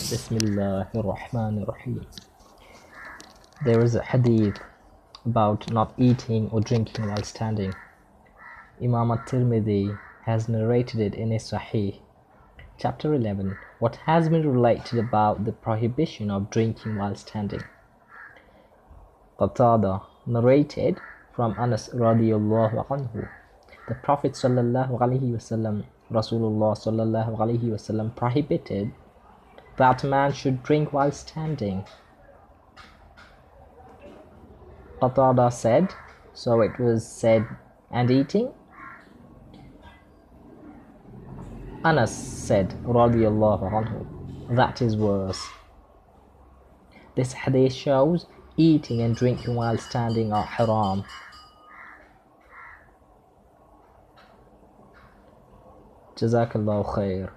Bismillahirrahmanirrahim. There is a hadith about not eating or drinking while standing. Imam Tirmidhi has narrated it in his sahih. Chapter 11. What has been related about the prohibition of drinking while standing. Qatada narrated from Anas radiyallahu anhu. The Prophet sallallahu alaihi wasallam, Rasulullah sallallahu alaihi wasallam, prohibited that man should drink while standing. Qatada said, so it was said, and eating? Anas said, radiyallahu anhu, that is worse. This hadith shows eating and drinking while standing are haram. Jazakallahu khair.